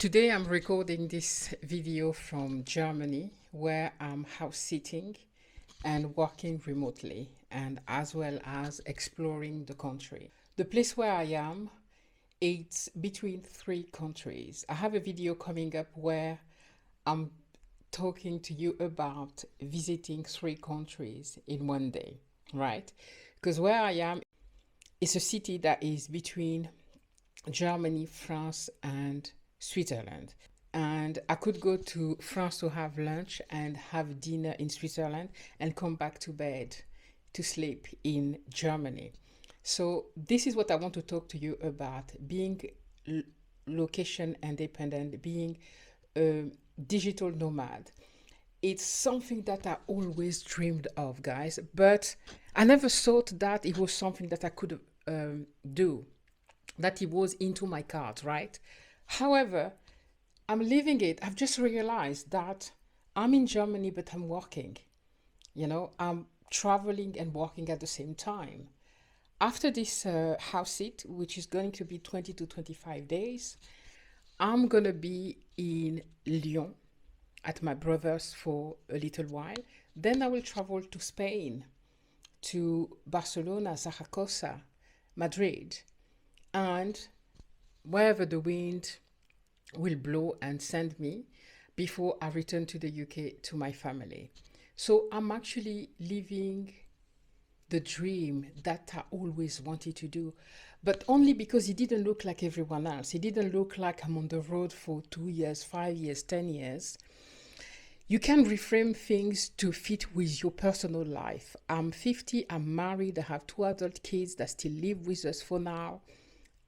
Today I'm recording this video from Germany where I'm house sitting and working remotely and as well as exploring the country. The place where I am, it's between three countries. I have a video coming up where I'm talking to you about visiting three countries in one day, right? Because where I am is a city that is between Germany, France, and Switzerland. And I could go to France to have lunch and have dinner in Switzerland and come back to bed to sleep in Germany. So, this is what I want to talk to you about being location independent, being a digital nomad. It's something that I always dreamed of, guys, but I never thought that it was something that I could do, that it was into my cards, right? However, I'm living it. I've just realized that I'm in Germany, but I'm working. I'm traveling and working at the same time. After this house sit, which is going to be 20 to 25 days, I'm going to be in Lyon at my brother's for a little while. Then I will travel to Spain, to Barcelona, Zaragoza, Madrid, and wherever the wind will blow and send me before I return to the UK to my family. So I'm actually living the dream that I always wanted to do, but only because it didn't look like everyone else. It didn't look like I'm on the road for 2 years, 5 years, 10 years. You can reframe things to fit with your personal life. I'm 50, I'm married, I have two adult kids that still live with us for now.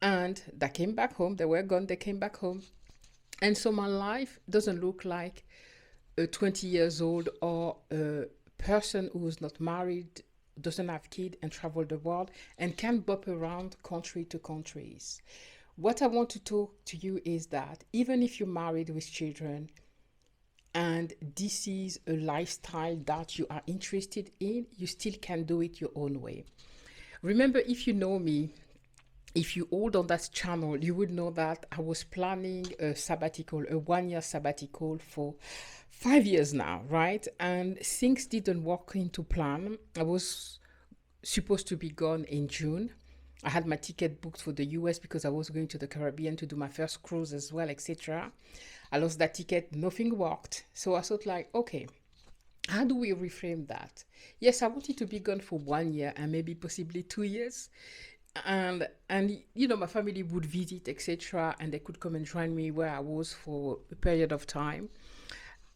And they came back home, they were gone, they came back home. And so my life doesn't look like a 20 years old or a person who's not married, doesn't have kids and travel the world and can bop around country to countries. What I want to talk to you is that even if you're married with children and this is a lifestyle that you are interested in, you still can do it your own way. Remember, if you know me, if you hold on that channel, you would know that I was planning a sabbatical, a 1 year sabbatical for 5 years now, right? And things didn't work into plan. I was supposed to be gone in June. I had my ticket booked for the US because I was going to the Caribbean to do my first cruise as well, etc. I lost that ticket, nothing worked. So I thought like, okay, how do we reframe that? Yes, I wanted to be gone for 1 year and maybe possibly 2 years. And my family would visit, etc., and they could come and join me where I was for a period of time.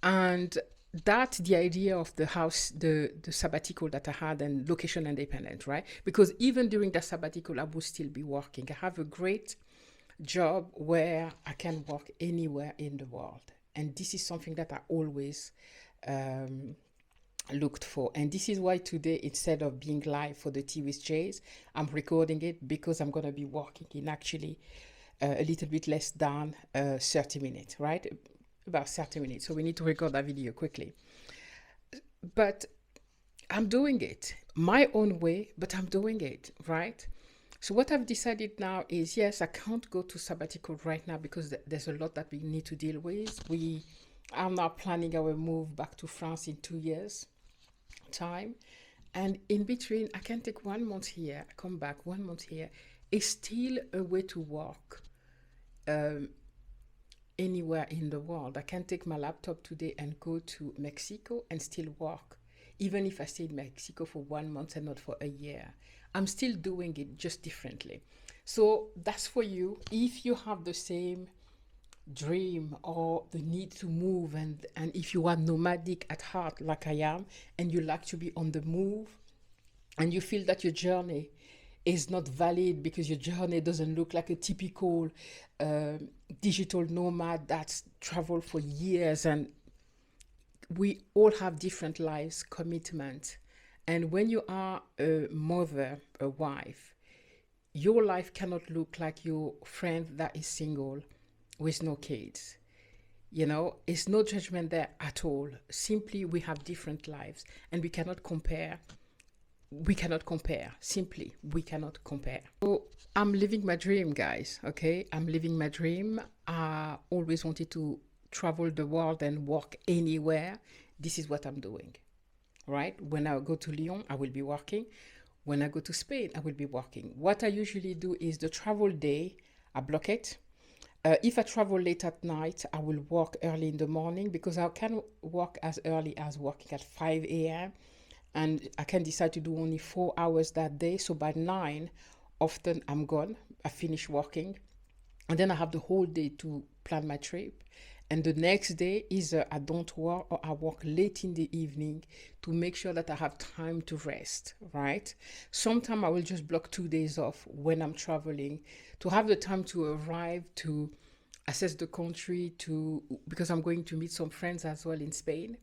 And that's the idea of the house, the sabbatical that I had, and location independent, right? Because even during the sabbatical, I would still be working. I have a great job where I can work anywhere in the world, and this is something that I always looked for. And this is why today, instead of being live for the tea with Jase, I'm recording it because I'm going to be working in actually a little bit less than 30 minutes, right? About 30 minutes. So we need to record that video quickly. But I'm doing it my own way, but I'm doing it, right? So what I've decided now is, yes, I can't go to sabbatical right now because there's a lot that we need to deal with. We are now planning our move back to France in 2 years time. And in between, I can take 1 month here, come back 1 month here. It's still a way to work anywhere in the world. I can take my laptop today and go to Mexico and still work. Even if I stay in Mexico for 1 month and not for a year, I'm still doing it just differently. So that's for you. If you have the same dream or the need to move, and if you are nomadic at heart like I am, and you like to be on the move, and you feel that your journey is not valid because your journey doesn't look like a typical digital nomad that's traveled for years, and we all have different lives, commitment. And when you are a mother, a wife, your life cannot look like your friend that is single with no kids. It's no judgment there at all. Simply, we have different lives and we cannot compare we cannot compare. Simply, we cannot compare. So I'm living my dream, guys. Okay, I'm living my dream. I always wanted to travel the world and work anywhere. This is what I'm doing. Right? When I go to Lyon, I will be working. When I go to Spain, I will be working. What I usually do is the travel day, I block it. If I travel late at night, I will work early in the morning because I can work as early as working at 5 a.m. And I can decide to do only 4 hours that day. So by 9, often I'm gone. I finish working. And then I have the whole day to plan my trip. And the next day, either I don't work or I work late in the evening to make sure that I have time to rest, right? Sometimes I will just block 2 days off when I'm traveling to have the time to arrive, to assess the country, because I'm going to meet some friends as well in Spain,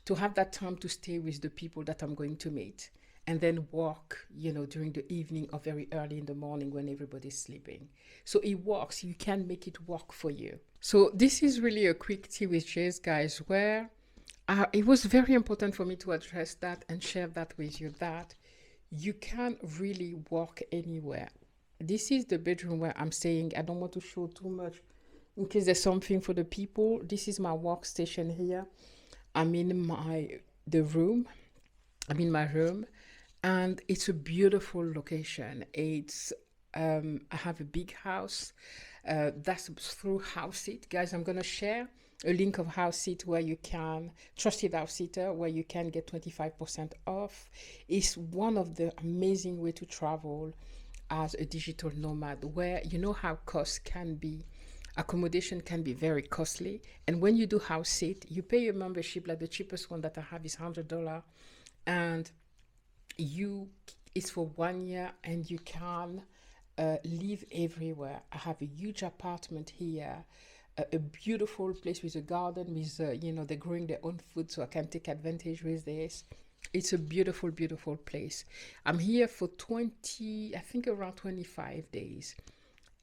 to have that time to stay with the people that I'm going to meet, and then walk, during the evening or very early in the morning when everybody's sleeping. So it works. You can make it work for you. So this is really a quick tea with Jase, guys, where it was very important for me to address that and share that with you, that you can really walk anywhere. This is the bedroom where I'm staying. I don't want to show too much in case there's something for the people. This is my workstation here. I'm in my room, and it's a beautiful location. I have a big house. That's through HouseIt. Guys, I'm gonna share a link of HouseIt where you can, Trusted House Sitter, where you can get 25% off. It's one of the amazing way to travel as a digital nomad, where you know how costs can be, accommodation can be very costly. And when you do HouseIt, you pay a membership. Like the cheapest one that I have is $100, and it's for 1 year, and you can live everywhere. I have a huge apartment here, a beautiful place with a garden with they're growing their own food, so I can take advantage with this. It's a beautiful, beautiful place. I'm here for around 25 days.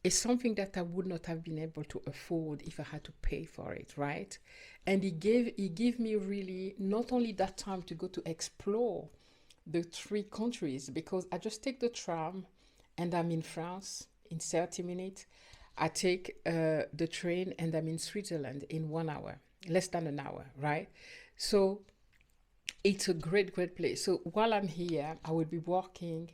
It's something that I would not have been able to afford if I had to pay for it, right? And it gave me really not only that time to go to explore the 3 countries, because I just take the tram and I'm in France in 30 minutes. I take the train and I'm in Switzerland in 1 hour, less than an hour, right? So it's a great, great place. So while I'm here, I will be working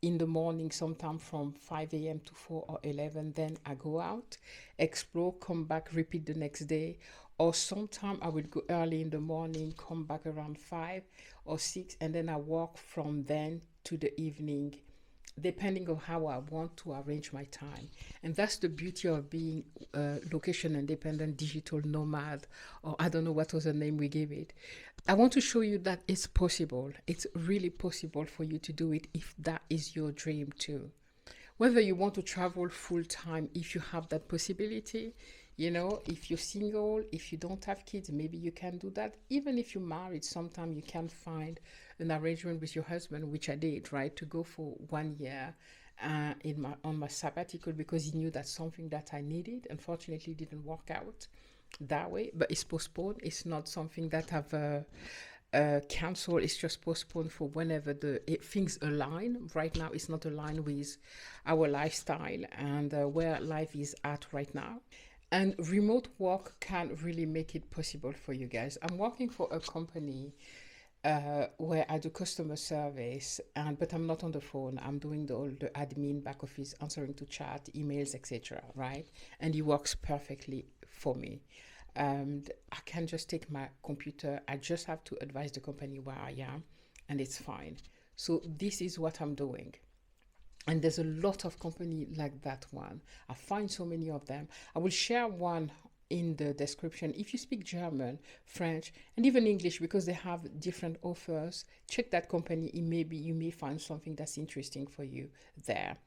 in the morning, sometime from 5 a.m. to 4 or 11. Then I go out, explore, come back, repeat the next day. Or sometime I will go early in the morning, come back around 5 or 6, and then I walk from then to the evening, depending on how I want to arrange my time. And that's the beauty of being a location independent digital nomad, or I don't know what was the name we gave it. I want to show you that it's possible. It's really possible for you to do it if that is your dream too. Whether you want to travel full time, if you have that possibility, if you're single, if you don't have kids, maybe you can do that. Even if you're married, sometimes you can find an arrangement with your husband, which I did, right, to go for 1 year on my sabbatical, because he knew that's something that I needed. Unfortunately, it didn't work out that way, but it's postponed. It's not something that I've canceled. It's just postponed for whenever things align. Right now, it's not aligned with our lifestyle and where life is at right now. And remote work can really make it possible for you guys. I'm working for a company where I do customer service, but I'm not on the phone. I'm doing all the admin, back office, answering to chat, emails, etc. Right? And it works perfectly for me. And I can just take my computer. I just have to advise the company where I am, and it's fine. So this is what I'm doing. And there's a lot of company like that one. I find so many of them. I will share one in the description. If you speak German, French, and even English, because they have different offers, check that company. You may find something that's interesting for you there.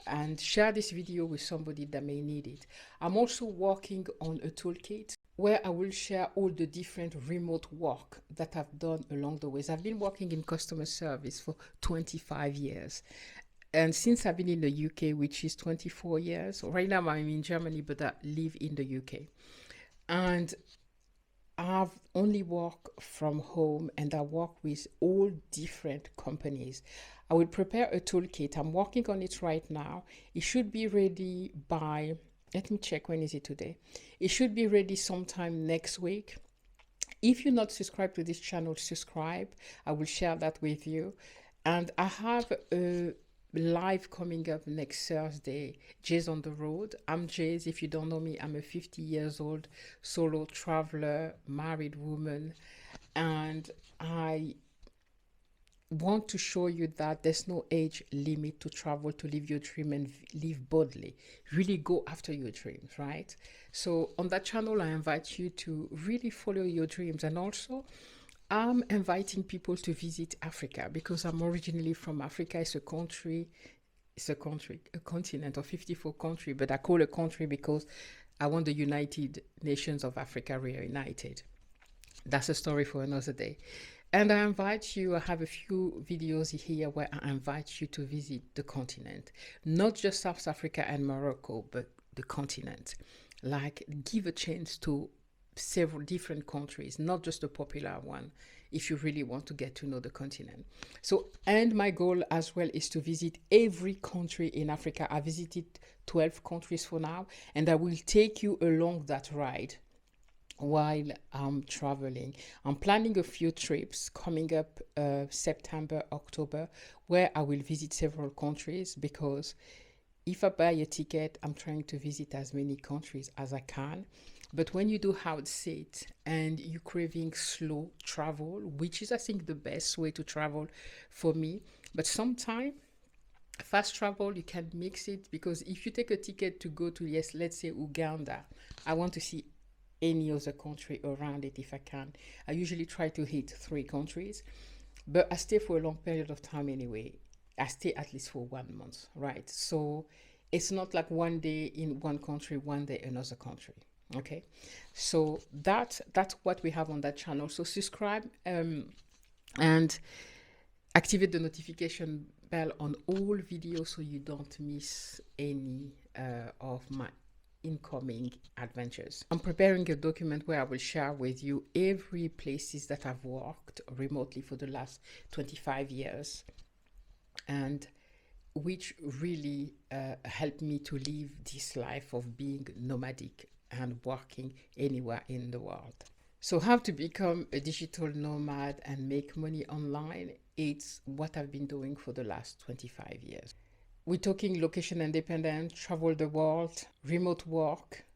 And share this video with somebody that may need it. I'm also working on a toolkit where I will share all the different remote work that I've done along the ways. I've been working in customer service for 25 years. And since I've been in the UK, which is 24 years, right now I'm in Germany, but I live in the UK. And I've only worked from home, and I work with all different companies. I will prepare a toolkit. I'm working on it right now. It should be ready by, let me check, when is it today? It should be ready sometime next week. If you're not subscribed to this channel, subscribe. I will share that with you. And I have a live coming up next Thursday, Jase on the road. I'm Jase. If you don't know me, I'm a 50 years old solo traveler, married woman, and I want to show you that there's no age limit to travel, to live your dream and live boldly. Really go after your dreams, right? So on that channel, I invite you to really follow your dreams. And also, I'm inviting people to visit Africa because I'm originally from Africa. It's a continent of 54 countries, but I call it a country because I want the United Nations of Africa reunited. That's a story for another day. And I invite you, I have a few videos here where I invite you to visit the continent, not just South Africa and Morocco, but the continent. Like, give a chance to several different countries, not just the popular one, if you really want to get to know the continent. So, and my goal as well is to visit every country in Africa. I visited 12 countries for now, and I will take you along that ride while I'm traveling. I'm planning a few trips coming up September, October, where I will visit several countries, because if I buy a ticket, I'm trying to visit as many countries as I can. But when you do house sit and you're craving slow travel, which is, I think, the best way to travel for me, but sometimes fast travel, you can mix it, because if you take a ticket to go to, yes, let's say Uganda, I want to see any other country around it if I can. I usually try to hit 3 countries, but I stay for a long period of time anyway. I stay at least for 1 month, right? So it's not like one day in one country, one day another country. Okay, so that's what we have on that channel. So subscribe and activate the notification bell on all videos so you don't miss any of my incoming adventures. I'm preparing a document where I will share with you every places that I've worked remotely for the last 25 years, and which really helped me to live this life of being nomadic and working anywhere in the world. So how to become a digital nomad and make money online, it's what I've been doing for the last 25 years. We're talking location independent, travel the world, remote work,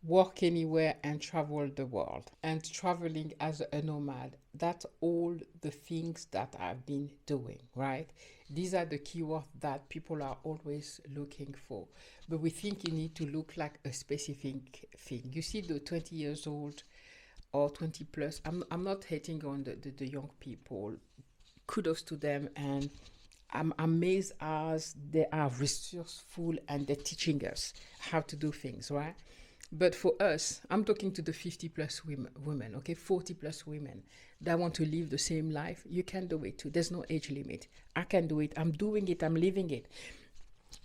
work anywhere and travel the world. And traveling as a nomad, that's all the things that I've been doing, right? These are the keywords that people are always looking for. But we think you need to look like a specific thing. You see the 20 years old or 20 plus, I'm not hating on the young people. Kudos to them, and I'm amazed as they are resourceful and they're teaching us how to do things, right? But for us, I'm talking to the 50 plus women, okay, 40 plus women that want to live the same life. You can do it too. There's no age limit. I can do it. I'm doing it. I'm living it.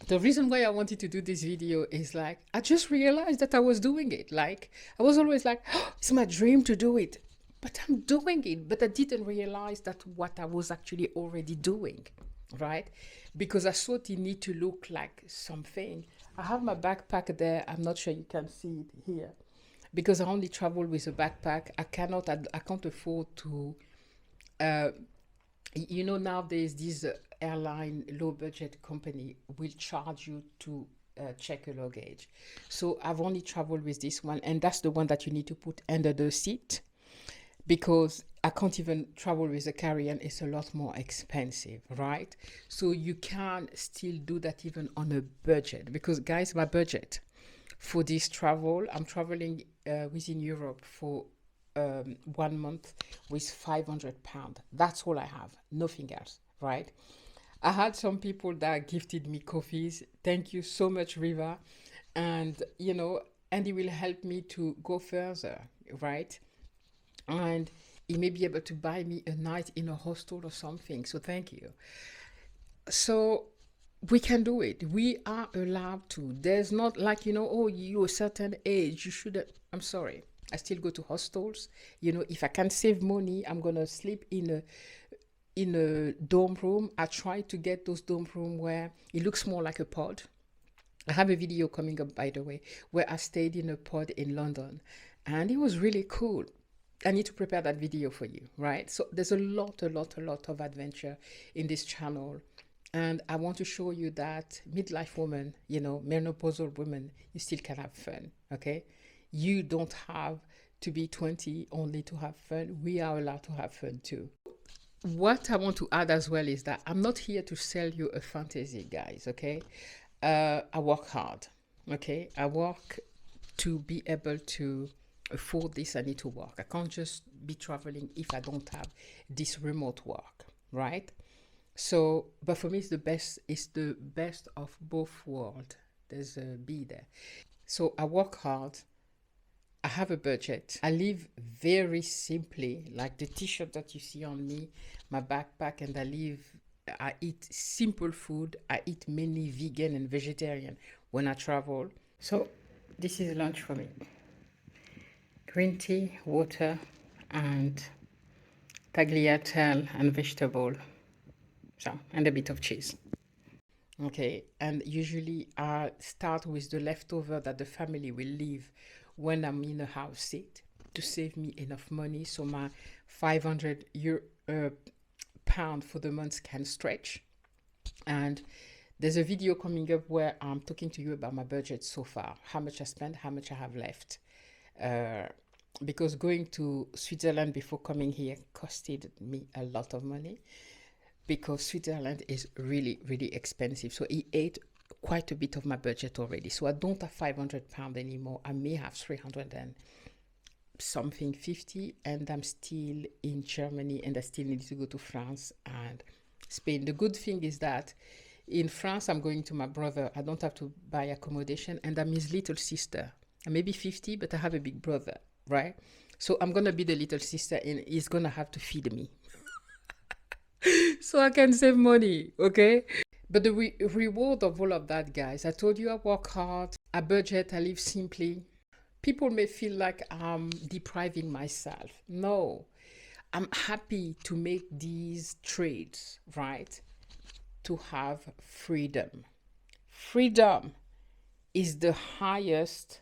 The reason why I wanted to do this video is like, I just realized that I was doing it. Like, I was always like, oh, it's my dream to do it, but I'm doing it. But I didn't realize that what I was actually already doing, right? Because I thought it need to look like something. I have my backpack there. I'm not sure you can see it here, because I only travel with a backpack. I can't afford to, nowadays these airline low budget company will charge you to check your luggage. So I've only traveled with this one, and that's the one that you need to put under the seat, because I can't even travel with a carry-on. It's a lot more expensive, right? So you can still do that even on a budget, because guys, my budget for this travel, I'm traveling within Europe for 1 month with £500. That's all I have, nothing else, right? I had some people that gifted me coffees. Thank you so much, Riva. And, and it will help me to go further, right? And he may be able to buy me a night in a hostel or something. So thank you. So we can do it. We are allowed to. There's not like, oh, you're a certain age, you shouldn't. I'm sorry. I still go to hostels. If I can save money, I'm going to sleep in in a dorm room. I try to get those dorm room where it looks more like a pod. I have a video coming up, by the way, where I stayed in a pod in London, and it was really cool. I need to prepare that video for you, right? So there's a lot of adventure in this channel. And I want to show you that midlife woman, menopausal women, you still can have fun, okay? You don't have to be 20 only to have fun. We are allowed to have fun too. What I want to add as well is that I'm not here to sell you a fantasy, guys, okay? I work hard, okay? I work to be able to afford this. I need to work. I can't just be traveling if I don't have this remote work, right? So, but for me, it's the best of both worlds. There's a B there. So I work hard. I have a budget. I live very simply, like the t-shirt that you see on me, my backpack, and I eat simple food. I eat mainly vegan and vegetarian when I travel. So this is lunch for me. Green tea, water, and tagliatelle and vegetable. So, and a bit of cheese. Okay, and usually I start with the leftover that the family will leave when I'm in a house seat to save me enough money so my 500 pound for the month can stretch. And there's a video coming up where I'm talking to you about my budget so far, how much I spent, how much I have left. Because going to Switzerland before coming here costed me a lot of money, because Switzerland is really, really expensive. So it ate quite a bit of my budget already. So I don't have 500 pounds anymore. I may have 300 and something 50, and I'm still in Germany, and I still need to go to France and Spain. The good thing is that in France, I'm going to my brother. I don't have to buy accommodation, and I'm his little sister. I may be 50, but I have a big brother, right? So I'm going to be the little sister, and he's going to have to feed me. So I can save money, okay? But the reward of all of that, guys, I told you I work hard, I budget, I live simply. People may feel like I'm depriving myself. No, I'm happy to make these trades, right? To have freedom. Freedom is the highest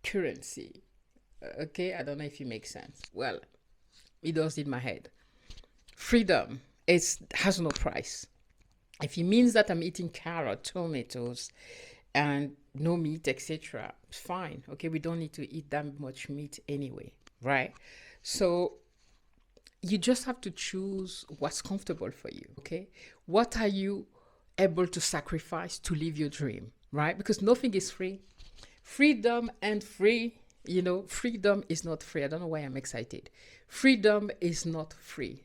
currency. Okay, I don't know if it makes sense. Well, it does in my head. Freedom has no price. If it means that I'm eating carrot, tomatoes, and no meat, etc., fine. Okay, we don't need to eat that much meat anyway, right? So you just have to choose what's comfortable for you, okay? What are you able to sacrifice to live your dream, right? Because nothing is free. Freedom and free, freedom is not free. I don't know why I'm excited. Freedom is not free.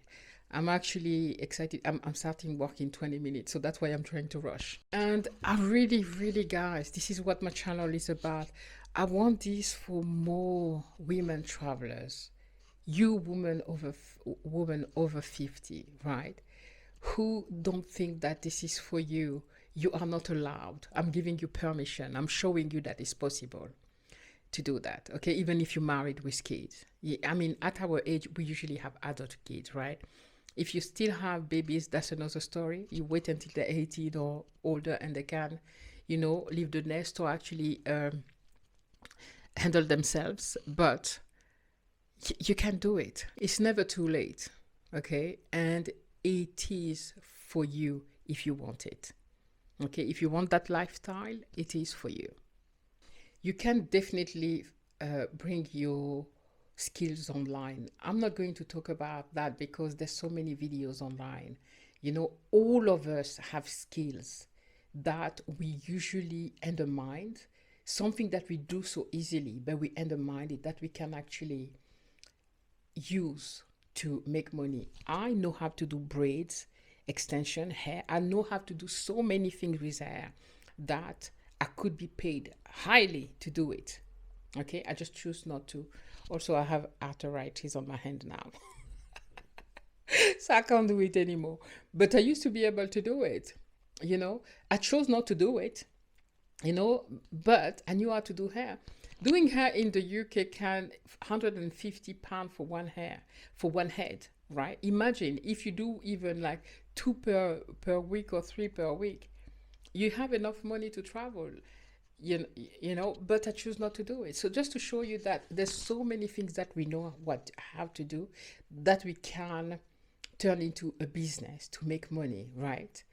I'm actually excited. I'm starting work in 20 minutes, so that's why I'm trying to rush. And I really, guys, this is what my channel is about. I want this for more women travelers, you women over 50, right? Who don't think that this is for you. You are not allowed. I'm giving you permission. I'm showing you that it's possible to do that, okay? Even if you're married with kids. Yeah, I mean, at our age, we usually have adult kids, right? If you still have babies, that's another story. You wait until they're 18 or older and they can, leave the nest or actually handle themselves. But you can do it. It's never too late, okay? And it is for you if you want it, okay? If you want that lifestyle, it is for you. You can definitely bring your skills online. I'm not going to talk about that because there's so many videos online. All of us have skills that we usually undermine, something that we do so easily, but we undermine it, that we can actually use to make money. I know how to do braids, extension, hair. I know how to do so many things with hair that I could be paid highly to do it. Okay, I just choose not to. Also, I have arthritis on my hand now. So I can't do it anymore. But I used to be able to do it. I chose not to do it, but I knew how to do hair. Doing hair in the UK can £150 for one hair, for one head, right? Imagine if you do even like two per week or three per week, you have enough money to travel. You know, but I choose not to do it. So just to show you that there's so many things that we know what how to do, that we can turn into a business to make money, right?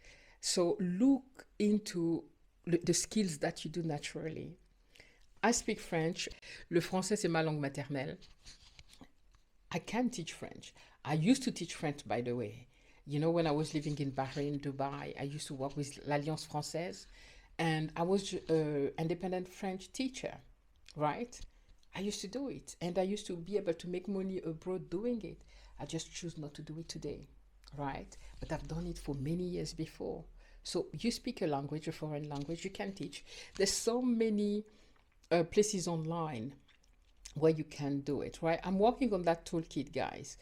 So look into the skills that you do naturally. I speak French. Le français, c'est ma langue maternelle. I can teach French. I used to teach French, by the way. You know, when I was living in Bahrain, Dubai, I used to work with l'Alliance Française, and I was an independent French teacher, right? I used to do it, and I used to be able to make money abroad doing it. I just choose not to do it today, right? But I've done it for many years before. So you speak a language, a foreign language, you can teach. There's so many places online where you can do it, right? I'm working on that toolkit, guys.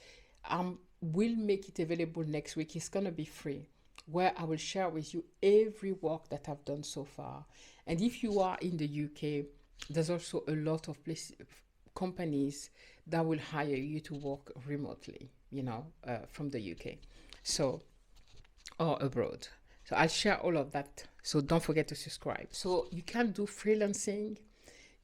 Will make it available next week. It's gonna be free, where I will share with you every work that I've done so far. And if you are in the UK, there's also a lot of places, companies that will hire you to work remotely, you know, from the UK, so, or abroad. So I'll share all of that. So don't forget to subscribe. So you can do freelancing,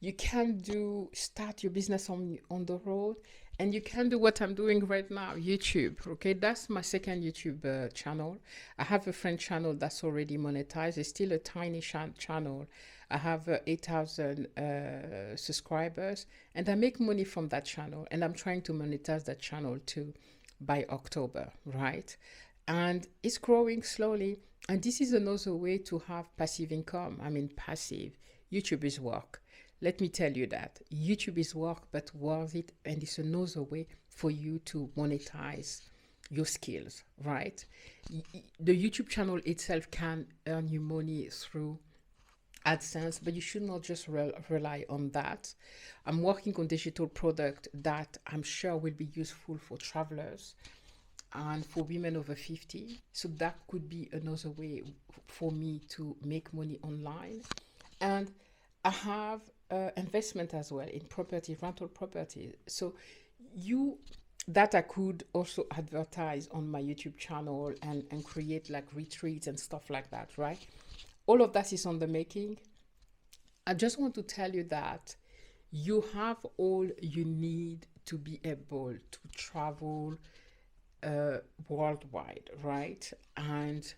you can do start your business on the road, and you can do what I'm doing right now, YouTube. Okay, that's my second YouTube channel. I have a French channel that's already monetized. It's still a tiny channel. I have 8,000 subscribers, and I make money from that channel, and I'm trying to monetize that channel too by October, right? And it's growing slowly, and this is another way to have passive income. I mean, passive. YouTube is work. Let me tell you that YouTube is work, but worth it, and it's another way for you to monetize your skills, right? The YouTube channel itself can earn you money through AdSense, but you should not just rely on that. I'm working on digital product that I'm sure will be useful for travelers and for women over 50. So that could be another way for me to make money online. And I have investment as well in property, rental property. So you that I could also advertise on my YouTube channel and create like retreats and stuff like that, right? All of that is on the making. I just want to tell you that you have all you need to be able to travel worldwide, right? And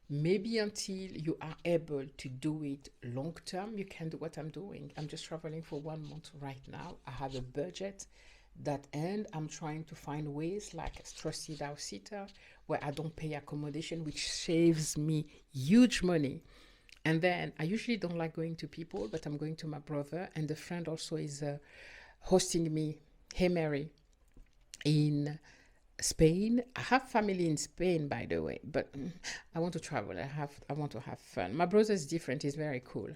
maybe until you are able to do it long term, you can do what I'm doing. I'm just traveling for 1 month right now. I have a budget that end. I'm trying to find ways like Trusted House Sitter, where I don't pay accommodation, which saves me huge money. And then I usually don't like going to people, but I'm going to my brother, and the friend also is hosting me. Hey Mary, in Spain. I have family in Spain, by the way, but I want to travel. I want to have fun. My brother is different. He's very cool,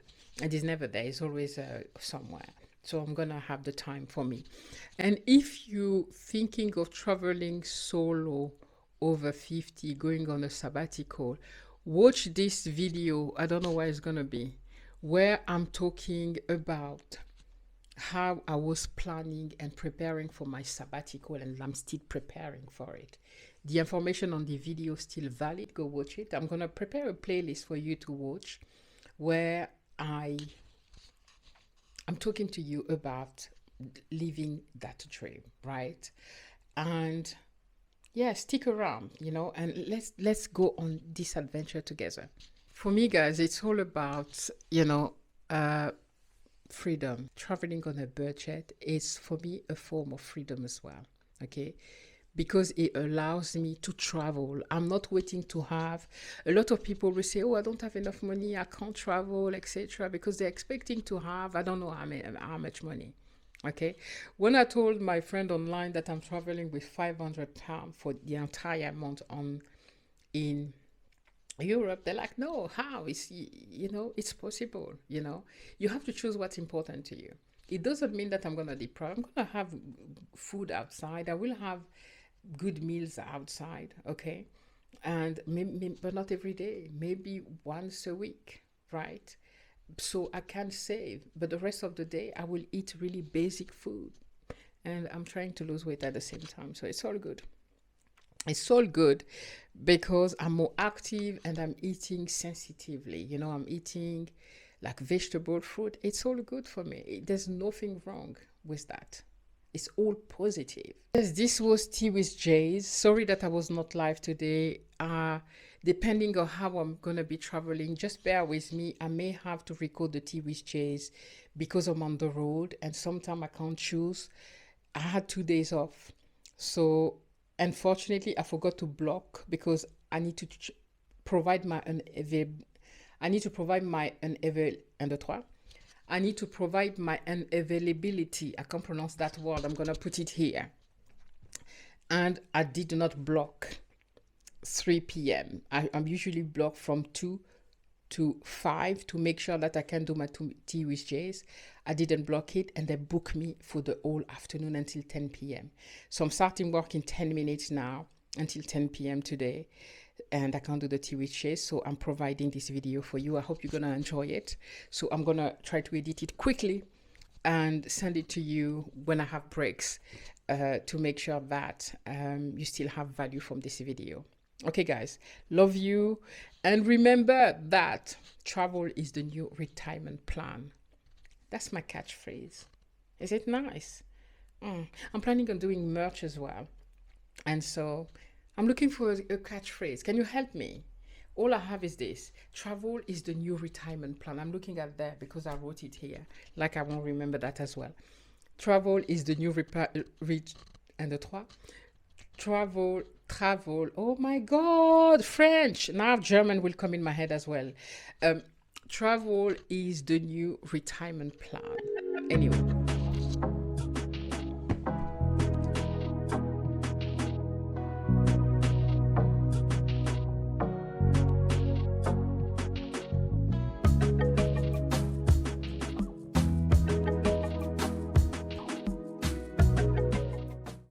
and he's never there. He's always somewhere. So I'm gonna have the time for me. And if you thinking of traveling solo over 50, going on a sabbatical, watch this video. I don't know where it's gonna be, where I'm talking about how I was planning and preparing for my sabbatical, and I'm still preparing for it. The information on the video is still valid. Go watch it. I'm gonna prepare a playlist for you to watch, where I'm talking to you about living that dream, right? And yeah, stick around, you know, and let's go on this adventure together. For me, guys, it's all about, you know, freedom. Traveling on a budget is for me a form of freedom as well, okay? Because it allows me to travel. I'm not waiting to have. A lot of people will say, oh, I don't have enough money, I can't travel, etc., because they're expecting to have, I don't know how much money. Okay, when I told my friend online that I'm traveling with £500 for the entire month in Europe, they're like, no, how? It's, you know, it's possible. You know, you have to choose what's important to you. It doesn't mean that I'm gonna deprive. I'm gonna have food outside. I will have good meals outside. Okay, and maybe, but not every day. Maybe once a week, right? so I can save, but the rest of the day I will eat really basic food, and I'm trying to lose weight at the same time. So it's all good. It's all good because I'm more active and I'm eating sensitively. You know, I'm eating like vegetable, fruit. It's all good for me. There's nothing wrong with that. It's all positive. Yes, this was Tea with Jase. Sorry that I was not live today. Depending on how I'm gonna be traveling, just bear with me. I may have to record the Tea with Jase because I'm on the road and sometimes I can't choose. I had 2 days off, so unfortunately I forgot to block because I need to provide my I need to provide my I need to provide my unavailability. I can't pronounce that word. I'm gonna put it here. And I did not block 3 p.m. I'm usually blocked from 2 to 5 to make sure that I can do my tea with Jase. I didn't block it, and they booked me for the whole afternoon until 10 p.m. So I'm starting work in 10 minutes now until 10 p.m. today, and I can't do the tea with Jase, so I'm providing this video for you. I hope you're gonna enjoy it. So I'm gonna try to edit it quickly and send it to you when I have breaks to make sure that you still have value from this video. Okay, guys, love you. And remember that travel is the new retirement plan. That's my catchphrase. Is it nice? I'm planning on doing merch as well. And so I'm looking for a catchphrase. Can you help me? All I have is this: travel is the new retirement plan. I'm looking at that because I wrote it here. Like I won't remember that as well. Travel is the new travel. Oh my God, French. Now German will come in my head as well. Travel is the new retirement plan. Anyway.